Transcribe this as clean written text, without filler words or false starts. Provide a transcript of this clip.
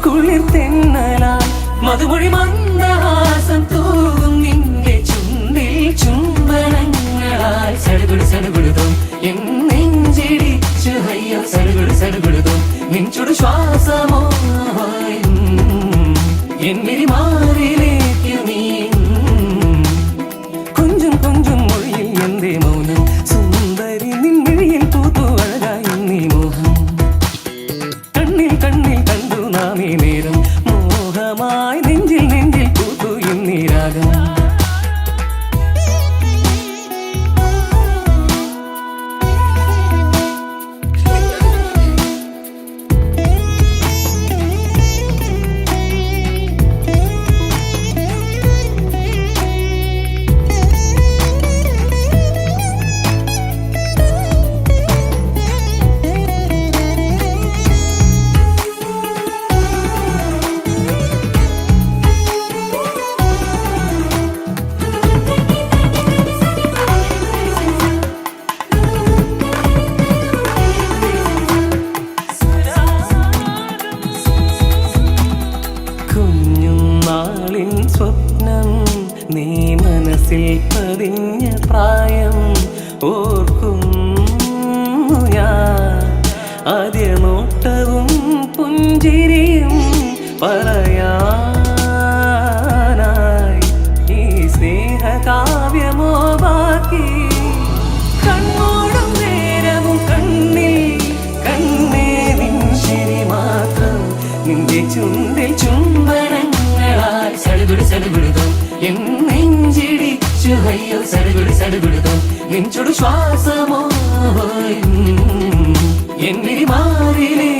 കുളിർ തെന്നലാൽ മധുമൊഴി മന്ദഹാസം തൂകും നിന്റെ ചുണ്ടിൽ ചുംബനങ്ങളാൽ സടുകുടു സടുകുടുതും എൻ നെഞ്ചിടിച്ചു അയ്യോ സടുകുടു സടുകുടുതും നിൻ ചുടു ശ്വാസമോ എന്നിരി മാറിലേക്ക് നീ കൊഞ്ചും കൊഞ്ചും മൊഴിയിൽ എന്തേ മൗനം സുന്ദരി നിൻമിഴിയിൽ പൂത്തു അഴകായി നീ മോഹം കണ്ണിൽ കണ്ണിൽ കണ്ടു നാമേ നേരം മോഹമായി നെഞ്ചിൽ നെഞ്ചിൽ പൂത്തു എന്നീ രാഗം സ്വപ്നം നീ മനസ്സിൽ പതിഞ്ഞ പ്രായം ഓർക്കുന്നു ഞാൻ ആദ്യ നോട്ടവും പുഞ്ചിരിയും പറയാനായി ഈ സ്നേഹകാവ്യമോ ബാക്കി കണ്ണോടും നേരവും കണ്ണിൽ കണ്ണേ നിൻ ശരി മാത്രം നിന്റെ ചുണ്ടിൽ ചുംബനങ്ങളാൽ സടുകുടു സടുകുടുതും എൻ നെഞ്ചിടിച്ചു അയ്യോ സടുകുടു സടുകുടുതും നിൻ ചുടു ശ്വാസമോ എന്നിരി മാറിലേ